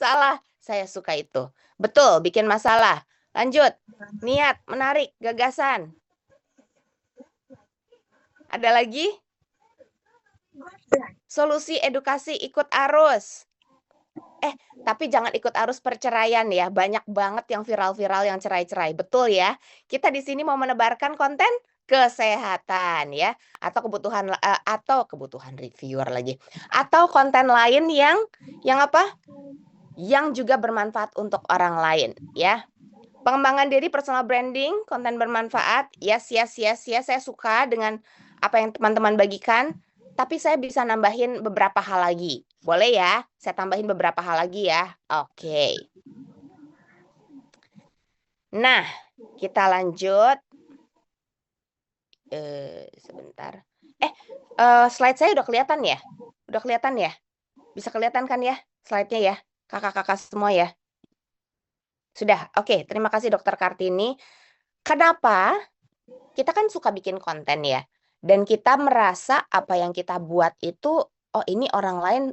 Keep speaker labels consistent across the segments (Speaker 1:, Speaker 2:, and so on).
Speaker 1: Salah. Saya suka itu. Betul, bikin masalah. Lanjut. Niat, menarik, gagasan. Ada lagi? Solusi edukasi ikut arus. Tapi jangan ikut arus perceraian ya. Banyak banget yang viral-viral yang cerai-cerai. Betul ya? Kita di sini mau menebarkan konten kesehatan ya, atau kebutuhan reviewer lagi. Atau konten lain yang apa? Yang juga bermanfaat untuk orang lain ya. Pengembangan diri, personal branding, konten bermanfaat. Yes, saya suka dengan apa yang teman-teman bagikan. Tapi saya bisa nambahin beberapa hal lagi. Boleh ya? Saya tambahin beberapa hal lagi ya. Oke. Nah, kita lanjut. Sebentar. Slide saya udah kelihatan ya? Udah kelihatan ya? Bisa kelihatan kan ya slide-nya ya? Kakak-kakak semua ya? Sudah. Oke, terima kasih Dokter Kartini. Kenapa? Kita kan suka bikin konten ya. Dan kita merasa apa yang kita buat itu, oh ini orang lain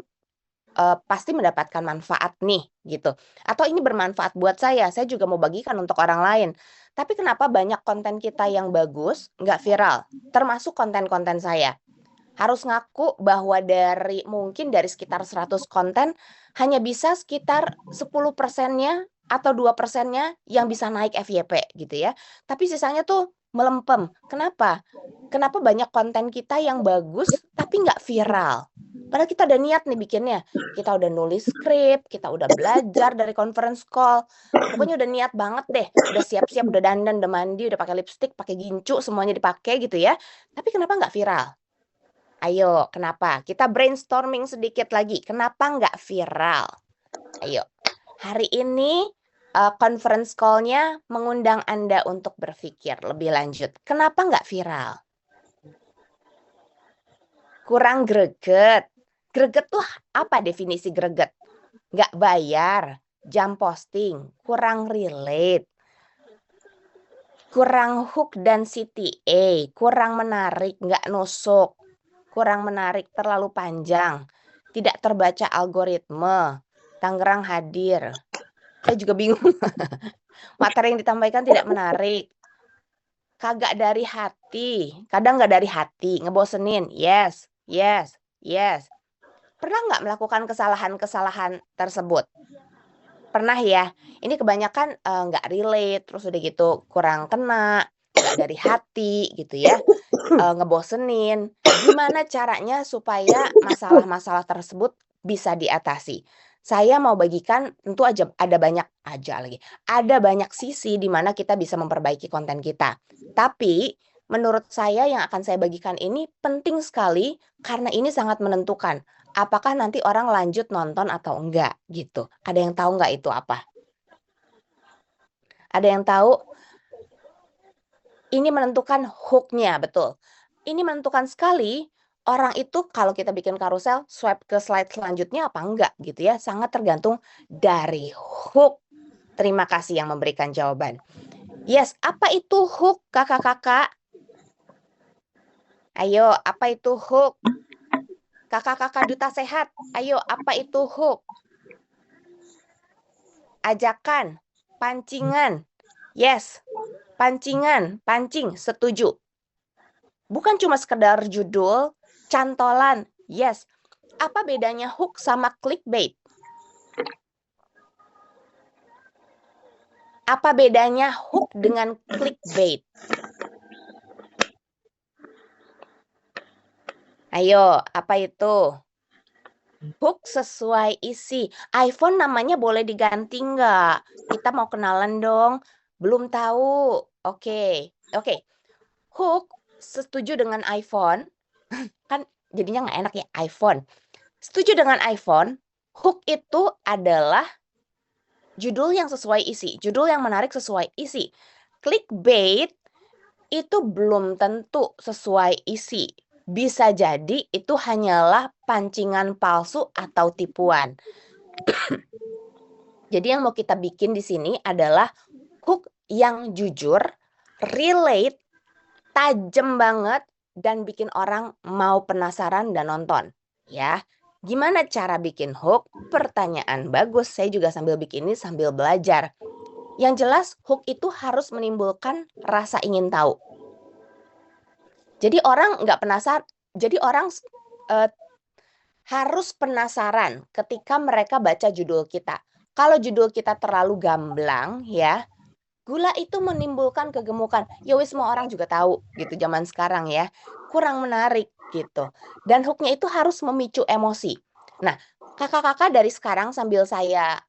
Speaker 1: pasti mendapatkan manfaat nih gitu. Atau ini bermanfaat buat saya juga mau bagikan untuk orang lain. Tapi kenapa banyak konten kita yang bagus nggak viral? Termasuk konten-konten saya. Harus ngaku bahwa mungkin dari sekitar 100 konten hanya bisa sekitar 10%-nya atau 2%-nya yang bisa naik FYP gitu ya. Tapi sisanya tuh melempem. Kenapa? Kenapa banyak konten kita yang bagus tapi nggak viral? Padahal kita udah niat nih bikinnya. Kita udah nulis skrip, kita udah belajar dari conference call. Pokoknya udah niat banget deh. Udah siap-siap, udah dandan, udah mandi, udah pakai lipstick, pakai gincu, semuanya dipakai gitu ya. Tapi kenapa nggak viral? Ayo, kenapa? Kita brainstorming sedikit lagi. Kenapa nggak viral? Ayo. Hari ini conference call-nya mengundang Anda untuk berpikir lebih lanjut. Kenapa nggak viral? Kurang greget. Greget tuh apa definisi greget? Nggak bayar, jam posting, kurang relate, kurang hook dan CTA, kurang menarik, nggak nusuk, kurang menarik, terlalu panjang, tidak terbaca algoritme, Tangerang hadir. Saya juga bingung. Materi yang ditampaikan tidak menarik. Kagak dari hati. Kadang nggak dari hati. Ngebosenin. Yes. Pernah nggak melakukan kesalahan-kesalahan tersebut? Pernah ya. Ini kebanyakan nggak relate. Terus udah gitu kurang kena. Nggak dari hati gitu ya. Ngebosenin. Gimana caranya supaya masalah-masalah tersebut bisa diatasi? Saya mau bagikan, tentu aja ada banyak sisi di mana kita bisa memperbaiki konten kita. Tapi menurut saya yang akan saya bagikan ini penting sekali karena ini sangat menentukan apakah nanti orang lanjut nonton atau enggak gitu. Ada yang tahu nggak itu apa? Ada yang tahu? Ini menentukan hook-nya, betul. Ini menentukan sekali orang itu kalau kita bikin karusel, swipe ke slide selanjutnya apa enggak gitu ya. Sangat tergantung dari hook. Terima kasih yang memberikan jawaban. Yes, apa itu hook kakak-kakak? Ayo, apa itu hook? Kakak-kakak duta sehat, ayo apa itu hook? Ajakan, pancingan. Yes, pancingan, pancing, setuju. Bukan cuma sekedar judul, cantolan. Yes. Apa bedanya hook sama clickbait? Apa bedanya hook dengan clickbait? Ayo, apa itu? Hook sesuai isi. iPhone namanya boleh diganti nggak? Kita mau kenalan dong. Belum tahu. Oke. Hook setuju dengan iPhone. Kan jadinya nggak enak ya iPhone. Setuju dengan iPhone. Hook itu adalah judul yang sesuai isi. Judul yang menarik sesuai isi. Clickbait itu belum tentu sesuai isi. Bisa jadi itu hanyalah pancingan palsu atau tipuan. Jadi yang mau kita bikin di sini adalah hook yang jujur, relate, tajam banget, dan bikin orang mau penasaran dan nonton. Ya, Gimana cara bikin hook? Pertanyaan bagus. Saya juga sambil bikin ini sambil belajar. Yang jelas hook itu harus menimbulkan rasa ingin tahu. Jadi orang nggak penasaran. Jadi orang harus penasaran ketika mereka baca judul kita. Kalau judul kita terlalu gamblang ya, gula itu menimbulkan kegemukan. Ya wis semua orang juga tahu gitu zaman sekarang ya. Kurang menarik gitu. Dan hooknya itu harus memicu emosi. Nah, kakak-kakak dari sekarang sambil saya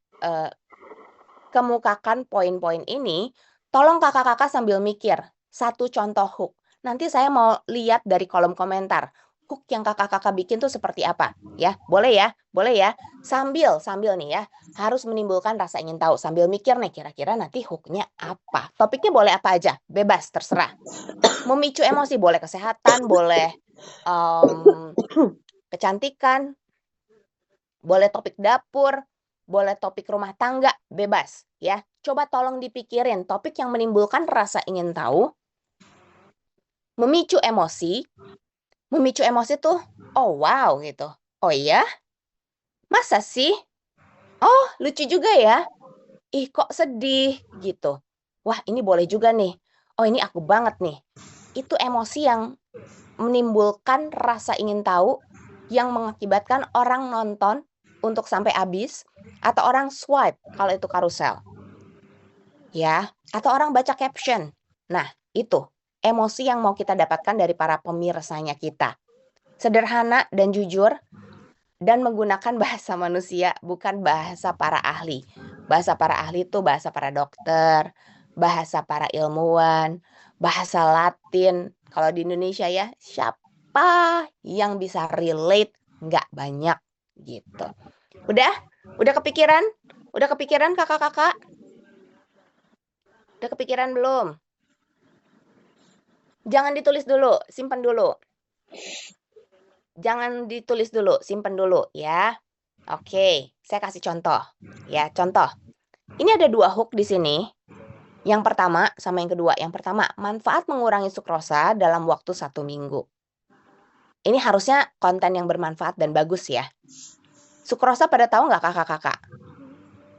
Speaker 1: kemukakan poin-poin ini, tolong kakak-kakak sambil mikir satu contoh hook. Nanti saya mau lihat dari kolom komentar. Hook yang kakak-kakak bikin tuh seperti apa? Ya, boleh ya? Boleh ya? Sambil nih ya, harus menimbulkan rasa ingin tahu. Sambil mikir nih, kira-kira nanti hooknya apa? Topiknya boleh apa aja, bebas, terserah. Memicu emosi, boleh kesehatan, boleh kecantikan, boleh topik dapur, boleh topik rumah tangga, bebas ya. Coba tolong dipikirin topik yang menimbulkan rasa ingin tahu, memicu emosi. Memicu emosi tuh, oh wow gitu. Oh iya? Masa sih? Oh, lucu juga ya. Ih, kok sedih gitu. Wah, ini boleh juga nih. Oh, ini aku banget nih. Itu emosi yang menimbulkan rasa ingin tahu yang mengakibatkan orang nonton untuk sampai habis atau orang swipe kalau itu karusel. Ya, atau orang baca caption. Nah, itu emosi yang mau kita dapatkan dari para pemirsanya kita. Sederhana dan jujur dan menggunakan bahasa manusia, bukan bahasa para ahli. Bahasa para ahli itu bahasa para dokter, bahasa para ilmuwan, bahasa Latin. Kalau di Indonesia ya, siapa yang bisa relate? Nggak banyak gitu. Udah? Udah kepikiran? Udah kepikiran kakak-kakak? Udah kepikiran belum? Jangan ditulis dulu, simpan dulu. Jangan ditulis dulu, simpan dulu ya. Oke, saya kasih contoh. Ya, contoh. Ini ada 2 hook di sini. Yang pertama sama yang kedua. Yang pertama, manfaat mengurangi sukrosa dalam waktu 1 minggu. Ini harusnya konten yang bermanfaat dan bagus ya. Sukrosa pada tahu nggak kakak-kakak?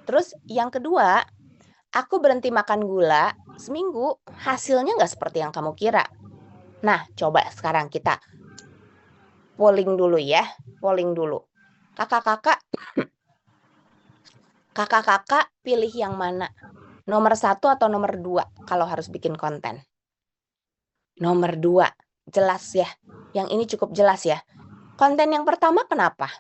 Speaker 1: Terus yang kedua, aku berhenti makan gula seminggu, hasilnya nggak seperti yang kamu kira. Nah, coba sekarang kita polling dulu ya. Polling dulu. Kakak-kakak pilih yang mana? Nomor 1 atau nomor 2 kalau harus bikin konten? Nomor 2, jelas ya. Yang ini cukup jelas ya. Konten yang pertama kenapa?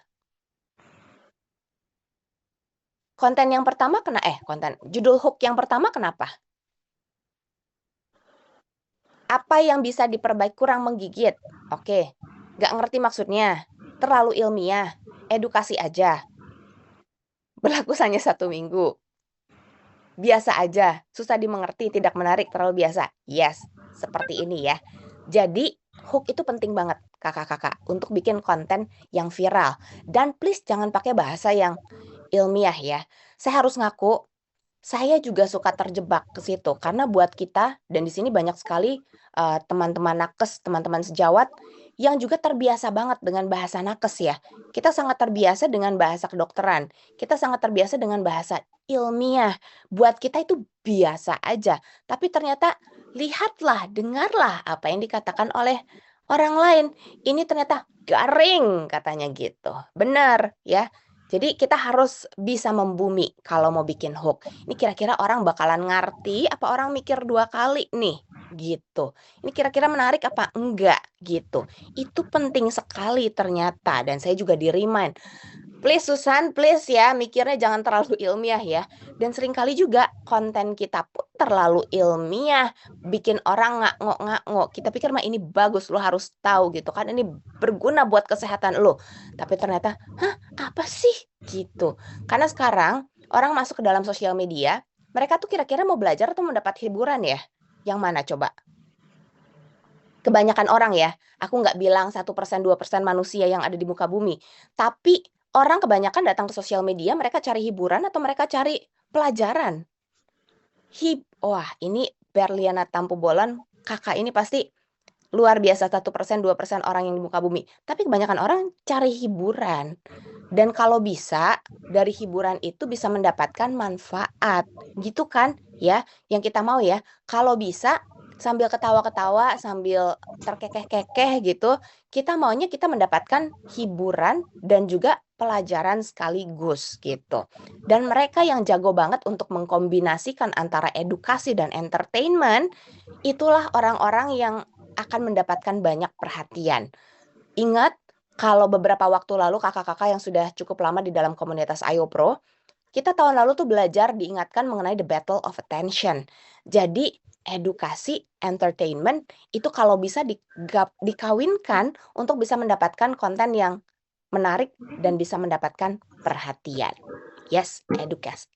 Speaker 1: Judul hook yang pertama kenapa? Apa yang bisa diperbaiki? Kurang menggigit. Oke, nggak ngerti maksudnya. Terlalu ilmiah. Edukasi aja. Berlaku hanya 1 minggu. Biasa aja, susah dimengerti, tidak menarik, terlalu biasa. Yes, seperti ini ya. Jadi, hook itu penting banget, kakak-kakak, untuk bikin konten yang viral. Dan please jangan pakai bahasa yang ilmiah ya. Saya harus ngaku, saya juga suka terjebak ke situ. Karena buat kita, dan di sini banyak sekali teman-teman nakes, teman-teman sejawat, yang juga terbiasa banget dengan bahasa nakes ya. Kita sangat terbiasa dengan bahasa kedokteran. Kita sangat terbiasa dengan bahasa ilmiah. Buat kita itu biasa aja. Tapi ternyata lihatlah, dengarlah apa yang dikatakan oleh orang lain. Ini ternyata garing katanya gitu. Benar ya. Jadi kita harus bisa membumi kalau mau bikin hook. Ini kira-kira orang bakalan ngerti apa orang mikir 2 kali nih gitu. Ini kira-kira menarik apa enggak gitu. Itu penting sekali ternyata dan saya juga di-remind. Please Susan, please ya, mikirnya jangan terlalu ilmiah ya. Dan seringkali juga konten kita pun terlalu ilmiah, bikin orang ngak-ngok. Kita pikir mah ini bagus, lo harus tahu gitu kan. Ini berguna buat kesehatan lo. Tapi ternyata, hah, apa sih? Gitu. Karena sekarang orang masuk ke dalam sosial media, mereka tuh kira-kira mau belajar atau mendapat hiburan ya? Yang mana coba? Kebanyakan orang ya, aku nggak bilang 1%, 2% manusia yang ada di muka bumi. Tapi orang kebanyakan datang ke sosial media, mereka cari hiburan atau mereka cari pelajaran? Wah ini Berliana Tampu Bolon, kakak ini pasti luar biasa 1%, 2% orang yang di muka bumi. Tapi kebanyakan orang cari hiburan. Dan kalau bisa, dari hiburan itu bisa mendapatkan manfaat. Gitu kan? Ya, yang kita mau ya. Kalau bisa, sambil ketawa-ketawa, sambil terkekeh-kekeh gitu, kita maunya kita mendapatkan hiburan dan juga pelajaran sekaligus gitu. Dan mereka yang jago banget untuk mengkombinasikan antara edukasi dan entertainment, itulah orang-orang yang akan mendapatkan banyak perhatian. Ingat, kalau beberapa waktu lalu kakak-kakak yang sudah cukup lama di dalam komunitas IO Pro, kita tahun lalu tuh belajar diingatkan mengenai the battle of attention. Jadi, edukasi, entertainment, itu kalau bisa dikawinkan untuk bisa mendapatkan konten yang menarik dan bisa mendapatkan perhatian. Yes,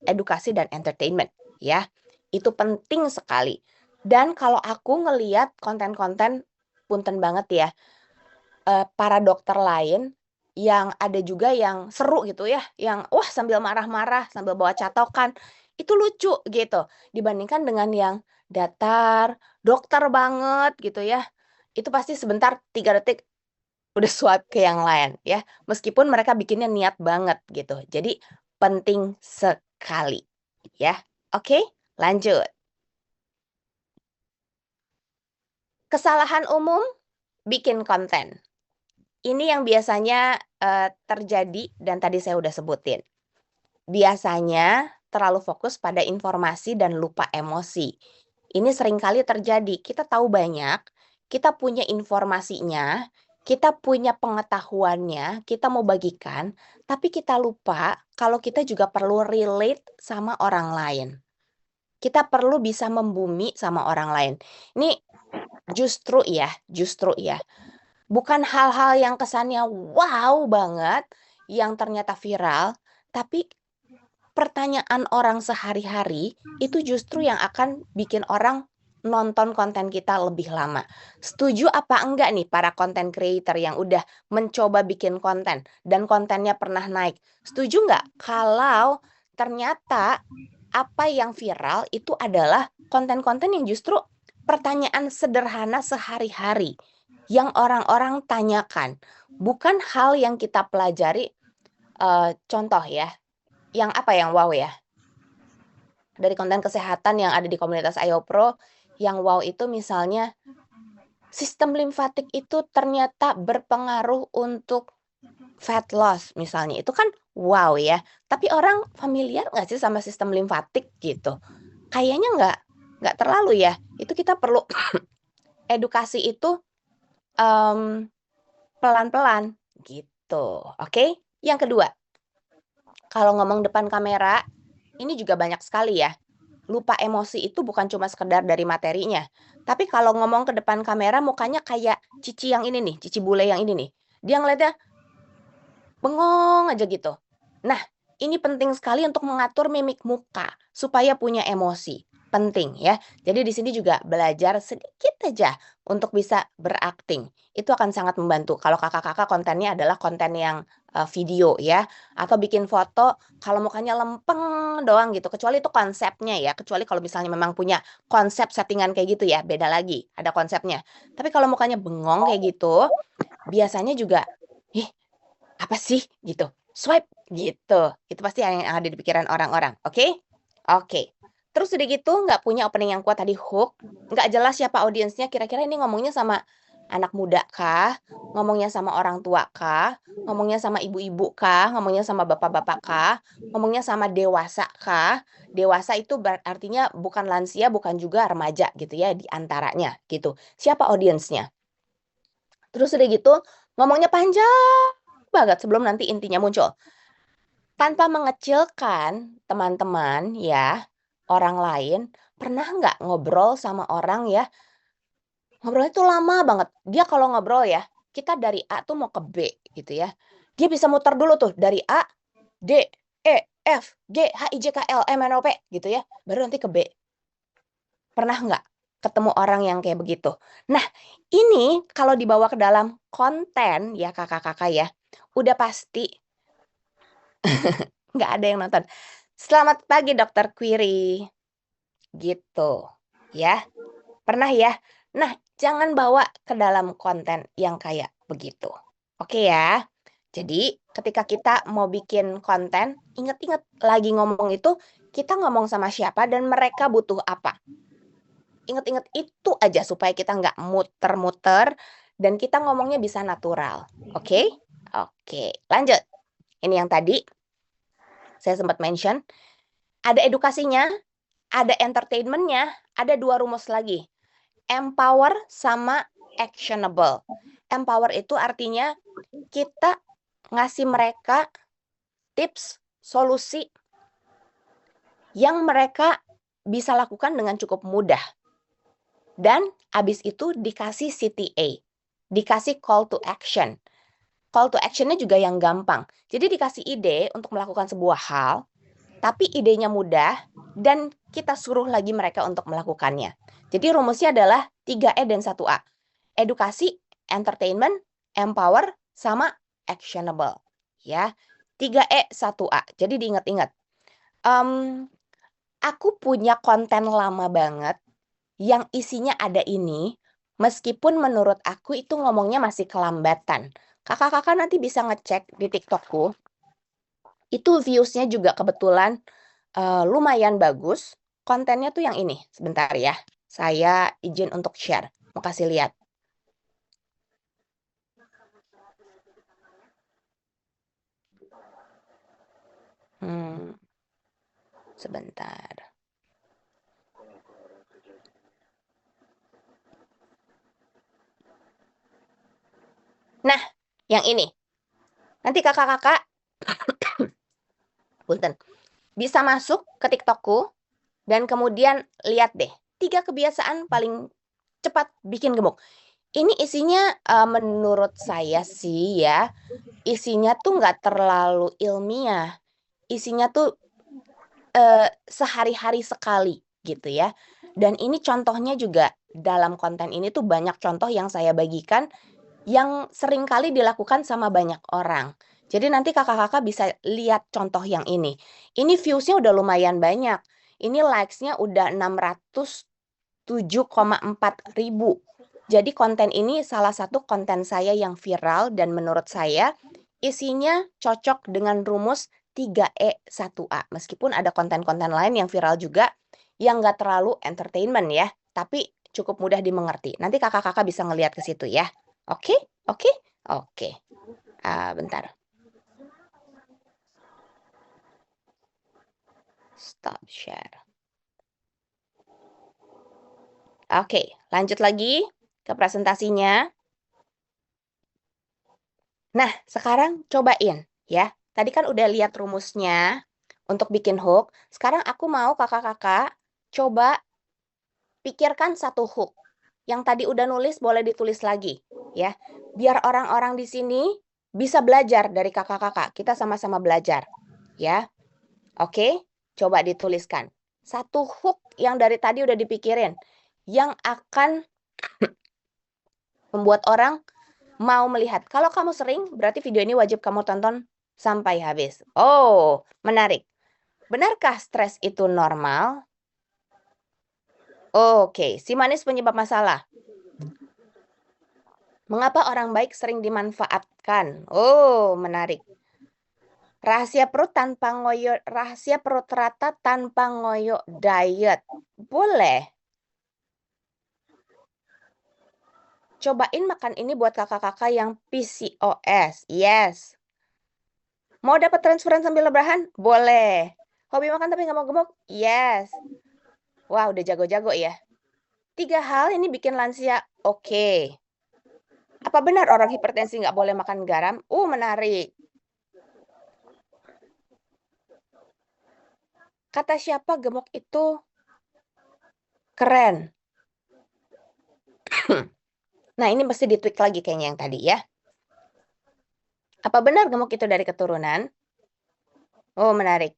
Speaker 1: edukasi dan entertainment, ya. Itu penting sekali. Dan kalau aku ngeliat konten-konten, punten banget ya, para dokter lain yang ada juga yang seru gitu ya, yang wah sambil marah-marah, sambil bawa catokan, itu lucu gitu, dibandingkan dengan yang datar, dokter banget gitu ya. Itu pasti sebentar 3 detik udah swipe ke yang lain ya, meskipun mereka bikinnya niat banget gitu. Jadi penting sekali ya. Oke, lanjut. Kesalahan umum bikin konten. Ini yang biasanya terjadi dan tadi saya udah sebutin. Biasanya terlalu fokus pada informasi dan lupa emosi. Ini seringkali terjadi. Kita tahu banyak, kita punya informasinya, kita punya pengetahuannya, kita mau bagikan, tapi kita lupa kalau kita juga perlu relate sama orang lain. Kita perlu bisa membumi sama orang lain. Ini justru ya, bukan hal-hal yang kesannya wow banget, yang ternyata viral, tapi pertanyaan orang sehari-hari itu justru yang akan bikin orang nonton konten kita lebih lama. Setuju apa enggak nih para content creator yang udah mencoba bikin konten dan kontennya pernah naik? Setuju nggak kalau ternyata apa yang viral itu adalah konten-konten yang justru pertanyaan sederhana sehari-hari yang orang-orang tanyakan, bukan hal yang kita pelajari. Contoh ya, yang apa yang wow ya, dari konten kesehatan yang ada di komunitas IO Pro, yang wow itu misalnya sistem limfatik itu ternyata berpengaruh untuk fat loss misalnya. Itu kan wow ya. Tapi orang familiar nggak sih sama sistem limfatik gitu? Kayaknya nggak terlalu ya. Itu kita perlu edukasi itu pelan-pelan gitu. Oke? Yang kedua, kalau ngomong depan kamera, ini juga banyak sekali ya. Lupa emosi itu bukan cuma sekedar dari materinya. Tapi kalau ngomong ke depan kamera mukanya kayak Cici yang ini nih, Cici bule yang ini nih. Dia ngeliatnya bengong aja gitu. Nah, ini penting sekali untuk mengatur mimik muka supaya punya emosi. Penting ya. Jadi di sini juga belajar sedikit aja untuk bisa berakting. Itu akan sangat membantu. Kalau kakak-kakak kontennya adalah konten yang video ya, atau bikin foto kalau mukanya lempeng doang gitu. Kecuali itu konsepnya ya. Kecuali kalau misalnya memang punya konsep settingan kayak gitu ya, beda lagi, ada konsepnya. Tapi kalau mukanya bengong kayak gitu, biasanya juga, ih, apa sih gitu, swipe gitu. Itu pasti yang ada di pikiran orang-orang. Oke? Oke. Terus udah gitu nggak punya opening yang kuat tadi, hook, nggak jelas siapa audiensnya, kira-kira ini ngomongnya sama anak muda kah, ngomongnya sama orang tua kah, ngomongnya sama ibu-ibu kah, ngomongnya sama bapak-bapak kah, ngomongnya sama dewasa kah. Dewasa itu artinya bukan lansia, bukan juga remaja gitu ya, di antaranya gitu. Siapa audiensnya? Terus udah gitu ngomongnya panjang banget sebelum nanti intinya muncul. Tanpa mengecilkan teman-teman ya, orang lain, pernah nggak ngobrol sama orang ya, ngobrolnya tuh lama banget. Dia kalau ngobrol ya, kita dari A tuh mau ke B gitu ya. Dia bisa muter dulu tuh dari A, D, E, F, G, H, I, J, K, L, M, N, O, P gitu ya. Baru nanti ke B. Pernah nggak ketemu orang yang kayak begitu? Nah, ini kalau dibawa ke dalam konten ya kakak-kakak ya, udah pasti nggak ada yang nonton. Selamat pagi Dokter Query, gitu ya. Pernah ya? Nah, Jangan bawa ke dalam konten yang kayak begitu. Oke ya. Jadi ketika kita mau bikin konten, ingat-ingat lagi ngomong itu, kita ngomong sama siapa dan mereka butuh apa. Ingat-ingat itu aja supaya kita nggak muter-muter dan kita ngomongnya bisa natural. Oke? Oke, lanjut. Ini yang tadi saya sempat mention. Ada edukasinya, ada entertainment-nya, ada 2 rumus lagi. Empower sama actionable. Empower itu artinya kita ngasih mereka tips, solusi yang mereka bisa lakukan dengan cukup mudah. Dan habis itu dikasih CTA, dikasih call to action. Call to action-nya juga yang gampang. Jadi dikasih ide untuk melakukan sebuah hal, tapi idenya mudah dan kita suruh lagi mereka untuk melakukannya. Jadi rumusnya adalah 3E dan 1A. Edukasi, entertainment, empower, sama actionable. Ya, 3E, 1A. Jadi diingat-ingat. Aku punya konten lama banget yang isinya ada ini, meskipun menurut aku itu ngomongnya masih kelambatan. Kakak-kakak nanti bisa ngecek di TikTokku. Itu views-nya juga kebetulan lumayan bagus. Kontennya tuh yang ini. Sebentar ya. Saya izin untuk share. Mau kasih lihat. Sebentar. Nah, yang ini. Nanti kakak-kakak punten, bisa masuk ke TikTokku dan kemudian lihat deh 3 kebiasaan paling cepat bikin gemuk. Ini isinya menurut saya sih ya, isinya tuh nggak terlalu ilmiah. Isinya tuh sehari-hari sekali gitu ya. Dan ini contohnya juga dalam konten ini tuh banyak contoh yang saya bagikan yang sering kali dilakukan sama banyak orang. Jadi nanti kakak-kakak bisa lihat contoh yang ini. Ini views-nya udah lumayan banyak. Ini likes-nya udah 607,4 ribu. Jadi konten ini salah satu konten saya yang viral dan menurut saya isinya cocok dengan rumus 3E 1A. Meskipun ada konten-konten lain yang viral juga yang nggak terlalu entertainment ya, tapi cukup mudah dimengerti. Nanti kakak-kakak bisa ngelihat ke situ ya. Oke? Oke? Oke. Bentar. Stop share. Oke, lanjut lagi ke presentasinya. Nah, sekarang cobain ya. Tadi kan udah lihat rumusnya untuk bikin hook. Sekarang aku mau kakak-kakak coba pikirkan satu hook. Yang tadi udah nulis boleh ditulis lagi ya. Biar orang-orang di sini bisa belajar dari kakak-kakak. Kita sama-sama belajar ya. Oke, coba dituliskan. Satu hook yang dari tadi udah dipikirin. Yang akan membuat orang mau melihat. Kalau kamu sering, berarti video ini wajib kamu tonton sampai habis. Oh, menarik. Benarkah stres itu normal? Oke, si manis penyebab masalah. Mengapa orang baik sering dimanfaatkan? Oh, menarik. Rahasia perut rata tanpa ngoyo diet. Boleh. Cobain makan ini buat kakak-kakak yang PCOS. Yes. Mau dapat transferan sambil lebaran? Boleh. Hobi makan tapi nggak mau gemuk? Yes. Wah, udah jago-jago ya. 3 hal ini bikin lansia oke. Apa benar orang hipertensi nggak boleh makan garam? Menarik. Kata siapa gemuk itu keren? Nah, ini mesti ditweak lagi kayaknya yang tadi ya. Apa benar gemuk itu dari keturunan? Oh, menarik.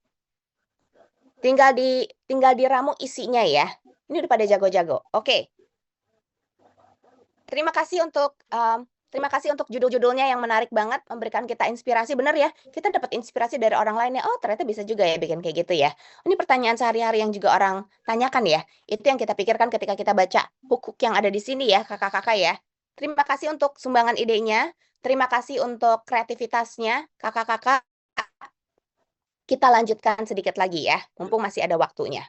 Speaker 1: Tinggal diramu isinya ya. Ini udah pada jago-jago. Oke. Terima kasih untuk Terima kasih untuk judul-judulnya yang menarik banget, memberikan kita inspirasi. Bener ya, kita dapat inspirasi dari orang lain ya, oh ternyata bisa juga ya bikin kayak gitu ya. Ini pertanyaan sehari-hari yang juga orang tanyakan ya. Itu yang kita pikirkan ketika kita baca hook-hook yang ada di sini ya, kakak-kakak ya. Terima kasih untuk sumbangan idenya, terima kasih untuk kreativitasnya, kakak-kakak. Kita lanjutkan sedikit lagi ya, mumpung masih ada waktunya.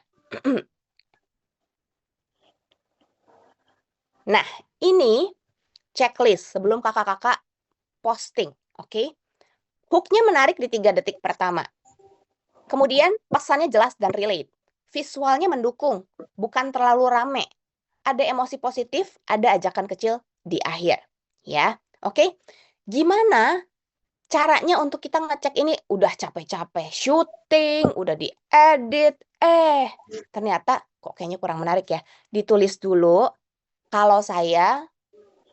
Speaker 1: Nah, ini checklist sebelum kakak-kakak posting, oke? Hook-nya menarik di 3 detik pertama. Kemudian pesannya jelas dan relate. Visualnya mendukung, bukan terlalu rame. Ada emosi positif, ada ajakan kecil di akhir. Ya, oke? Gimana caranya untuk kita ngecek ini? Udah capek-capek syuting, udah diedit, ternyata kok kayaknya kurang menarik ya. Ditulis dulu. Kalau saya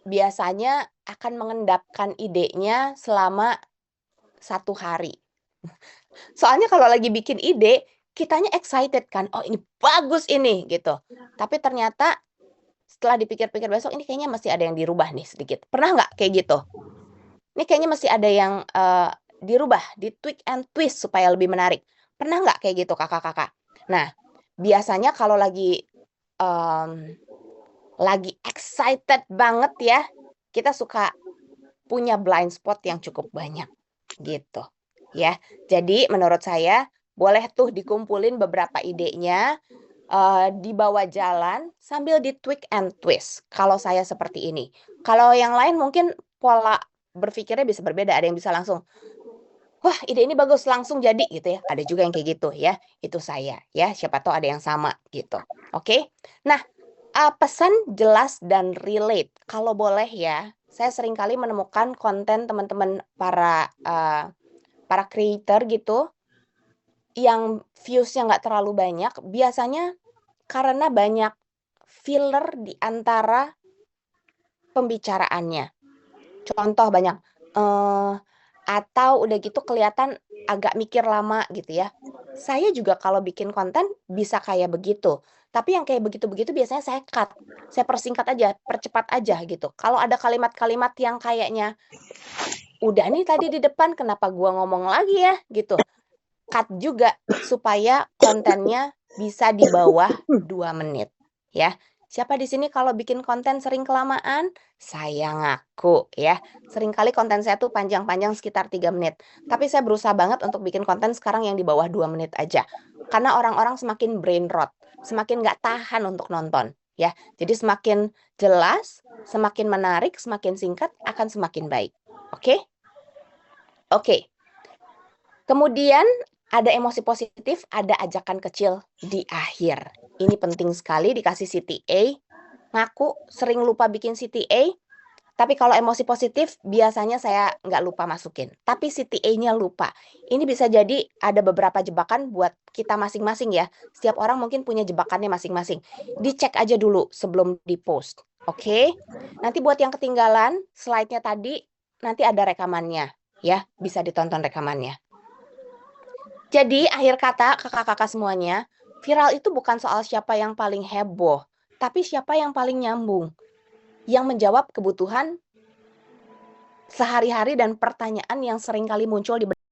Speaker 1: biasanya akan mengendapkan idenya selama 1 hari. Soalnya kalau lagi bikin ide, kitanya excited kan, "Oh ini bagus ini," gitu. Tapi ternyata setelah dipikir-pikir besok, ini kayaknya masih ada yang dirubah nih sedikit. Pernah nggak kayak gitu? Ini kayaknya masih ada yang, dirubah, di-tweak and twist supaya lebih menarik. Pernah nggak kayak gitu kakak-kakak? Nah, biasanya kalau lagi excited banget ya, kita suka punya blind spot yang cukup banyak, gitu, ya. Jadi menurut saya, boleh tuh dikumpulin beberapa idenya, dibawa jalan sambil di-tweak and twist, kalau saya seperti ini. Kalau yang lain mungkin pola berpikirnya bisa berbeda, ada yang bisa langsung, "Wah ide ini bagus," langsung jadi gitu ya, ada juga yang kayak gitu ya, itu saya ya, siapa tahu ada yang sama gitu, oke? Nah, pesan jelas dan relate, kalau boleh ya, saya seringkali menemukan konten teman-teman para creator gitu, yang views-nya nggak terlalu banyak, biasanya karena banyak filler di antara pembicaraannya. Contoh banyak, atau udah gitu kelihatan agak mikir lama gitu ya. Saya juga kalau bikin konten bisa kayak begitu, tapi yang kayak begitu-begitu biasanya saya cut, saya persingkat aja, percepat aja gitu. Kalau ada kalimat-kalimat yang kayaknya, "Udah nih tadi di depan kenapa gua ngomong lagi ya?" Gitu. Cut juga supaya kontennya bisa di bawah 2 menit, ya. Siapa di sini kalau bikin konten sering kelamaan? Saya ngaku ya. Seringkali konten saya tuh panjang-panjang sekitar 3 menit. Tapi saya berusaha banget untuk bikin konten sekarang yang di bawah 2 menit aja. Karena orang-orang semakin brain rot, semakin nggak tahan untuk nonton, ya. Jadi semakin jelas, semakin menarik, semakin singkat, akan semakin baik. Oke? Oke. Kemudian ada emosi positif, ada ajakan kecil di akhir. Ini penting sekali dikasih CTA. Ngaku sering lupa bikin CTA, tapi kalau emosi positif biasanya saya nggak lupa masukin. Tapi CTA-nya lupa. Ini bisa jadi ada beberapa jebakan buat kita masing-masing ya. Setiap orang mungkin punya jebakannya masing-masing. Dicek aja dulu sebelum di-post. Oke? Nanti buat yang ketinggalan, slide-nya tadi nanti ada rekamannya ya. Bisa ditonton rekamannya. Jadi akhir kata kakak-kakak semuanya, viral itu bukan soal siapa yang paling heboh, tapi siapa yang paling nyambung, yang menjawab kebutuhan sehari-hari dan pertanyaan yang sering kali muncul di